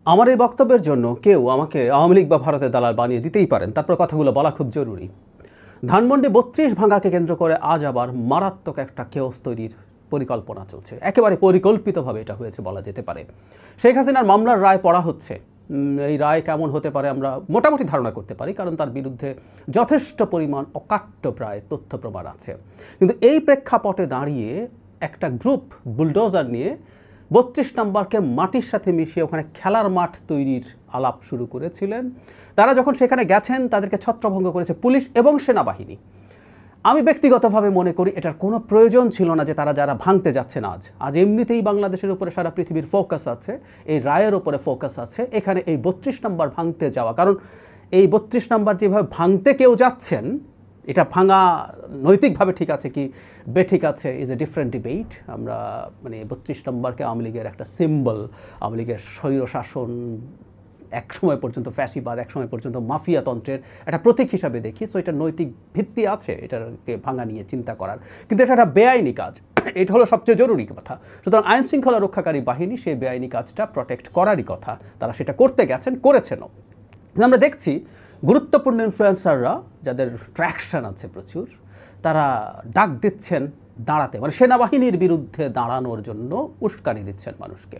আমার এই বক্তব্যের জন্য কেউ আমাকে আওয়ামী লীগ বা ভারতের দালাল বানিয়ে দিতেই পারেন, তারপর কথাগুলো বলা খুব জরুরি। ধানমন্ডি ৩২ ভাঙাকে কেন্দ্র করে আজ আবার মারাত্মক একটা কেওস তৈরির পরিকল্পনা চলছে। একেবারে পরিকল্পিতভাবে এটা হয়েছে বলা যেতে পারে। শেখ হাসিনার মামলার রায় পড়া হচ্ছে। এই রায় কেমন হতে পারে আমরা মোটামুটি ধারণা করতে পারি, কারণ তার বিরুদ্ধে যথেষ্ট পরিমাণ অকাট্য প্রায় তথ্য প্রমাণ আছে। কিন্তু এই প্রেক্ষাপটে দাঁড়িয়ে একটা গ্রুপ বুলডোজার নিয়ে ৩২ নম্বরকে মাটির সাথে মিশিয়ে ওখানে খেলার মাঠ তৈরির আলাপ শুরু করেছিলেন। তারা যখন সেখানে গেছেন তাদেরকে ছত্রভঙ্গ করেছে পুলিশ এবং সেনাবাহিনী। আমি ব্যক্তিগতভাবে মনে করি এটার কোনো প্রয়োজন ছিল না যে তারা যারা ভাঙতে যাচ্ছেন আজ এমনিতেই বাংলাদেশের উপরে সারা পৃথিবীর ফোকাস আছে, এই রায়ের উপরে ফোকাস আছে। এখানে এই ৩২ নম্বর ভাঙতে যাওয়া, কারণ এই ৩২ নম্বর যেভাবে ভাঙতে কেউ যাচ্ছেন, এটা ভাঙা নৈতিকভাবে ঠিক আছে কি বেঠিক আছে ইজ এ ডিফারেন্ট ডিবেট। আমরা ৩২ নম্বরকে আওয়ামী লীগের একটা সিম্বল, আওয়ামী লীগের স্বৈরশাসন, একসময় পর্যন্ত ফ্যাসিবাদ, একসময় পর্যন্ত মাফিয়াতন্ত্রের একটা প্রতীক হিসাবে দেখি। সো এটা নৈতিক ভিত্তি আছে এটাকে ভাঙা নিয়ে চিন্তা করার, কিন্তু এটা একটা বেআইনি কাজ। এটা হলো সবচেয়ে জরুরি কথা। সুতরাং আইন শৃঙ্খলা রক্ষাকারী বাহিনী সেই বেআইনি কাজটা প্রোটেক্ট করারই কথা, তারা সেটা করতে গেছেন, করেছেনও। কিন্তু আমরা দেখছি গুরুত্বপূর্ণ ইনফ্লুয়েন্সাররা যাদের ট্র্যাকশন আছে প্রচুর, তারা ডাক দিচ্ছেন দাঁড়াতে, সেনাবাহিনীর বিরুদ্ধে দাঁড়ানোর জন্য উস্কানি দিচ্ছেন মানুষকে।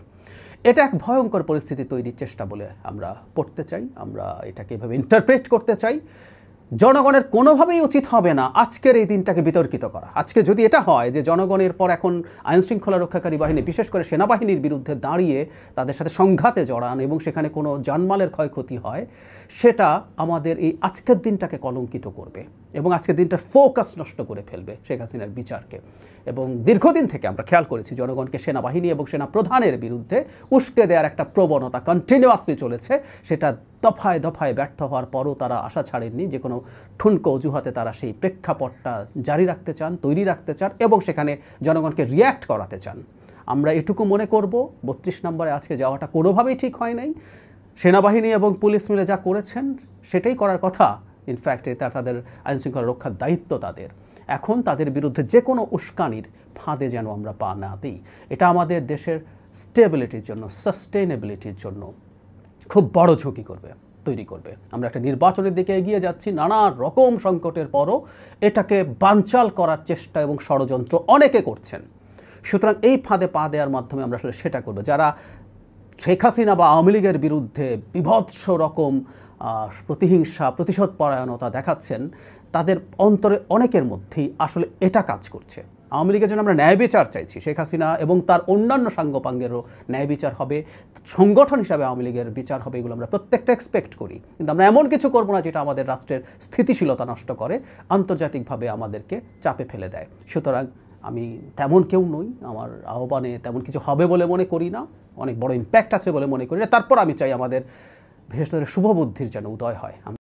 এটা এক ভয়ঙ্কর পরিস্থিতি তৈরির চেষ্টা বলে আমরা পড়তে চাই, আমরা এটাকে এভাবে ইন্টারপ্রেট করতে চাই। জনগণের কোনোভাবেই উচিত হবে না আজকের এই দিনটাকে বিতর্কিত করা। আজকে যদি এটা হয় যে জনগণের পর এখন আইনশৃঙ্খলা রক্ষাকারী বাহিনী, বিশেষ করে সেনাবাহিনীর বিরুদ্ধে দাঁড়িয়ে তাদের সাথে সংঘাতে জড়ান এবং সেখানে কোনো জানমালের ক্ষয়ক্ষতি হয়, সেটা আমাদের এই আজকের দিনটাকে কলঙ্কিত করবে এবং আজকের দিনটার ফোকাস নষ্ট করে ফেলবে শেখ হাসিনার বিচারকে। এবং দীর্ঘদিন থেকে আমরা খেয়াল করেছি জনগণকে সেনাবাহিনী এবং সেনা প্রধানের বিরুদ্ধে উস্কে দেওয়ার একটা প্রবণতা কন্টিনিউয়াসলি চলেছে। সেটা দফায় দফায় ব্যর্থ হওয়ার পরও তারা আশা ছাড়েননি, যে কোনো ঠুনকো অজুহাতে তারা সেই প্রেক্ষাপটটা জারি রাখতে চান, তৈরি রাখতে চান এবং সেখানে জনগণকে রিয়্যাক্ট করাতে চান। আমরা এটুকু মনে করব ৩২ নম্বরে আজকে যাওয়াটা কোনোভাবেই ঠিক হয় নাই। সেনাবাহিনী এবং পুলিশ মিলে যা করেছেন সেটাই করার কথা। ইনফ্যাক্ট এটা তাদের আইনশৃঙ্খলা রক্ষার দায়িত্ব তাদের। এখন তাদের বিরুদ্ধে যে কোনো উস্কানির ফাঁদে যেন আমরা পা না দিই। এটা আমাদের দেশের স্টেবিলিটির জন্য, সাস্টেনেবিলিটির জন্য খুব বড় ঝুঁকি তৈরি করবে। আমরা একটা নির্বাচনের দিকে এগিয়ে যাচ্ছি, নানা রকম সংকটের পরও এটাকে বানচাল করার চেষ্টা এবং ষড়যন্ত্র অনেকে করছেন। সুতরাং এই ফাঁদে পা দেওয়ার মাধ্যমে আমরা আসলে সেটা করব। যারা শেখ হাসিনা বা আওয়ামী লীগের বিরুদ্ধে বিভৎস রকম প্রতিহিংসা, প্রতিশোধ পরায়ণতা দেখাচ্ছেন, তাদের অন্তরে অনেকের মধ্যেই আসলে এটা কাজ করছে। আওয়ামী লীগের জন্য আমরা ন্যায় বিচার চাইছি, শেখ হাসিনা এবং তার অন্যান্য সাঙ্গপাঙ্গেরও ন্যায় বিচার হবে, সংগঠন হিসাবে আওয়ামী লীগের বিচার হবে, এগুলো আমরা প্রত্যেকটা এক্সপেক্ট করি। কিন্তু আমরা এমন কিছু করব না যেটা আমাদের রাষ্ট্রের স্থিতিশীলতা নষ্ট করে, আন্তর্জাতিকভাবে আমাদেরকে চাপে ফেলে দেয়। সুতরাং আমি তেমন কেউ নই, আমার আহ্বানে তেমন কিছু হবে বলে মনে করি না, অনেক বড় ইম্প্যাক্ট আছে বলে মনে করি না। তারপর আমি চাই আমাদের বিশেষ করে শুভবুদ্ধির যেন উদয় হয়।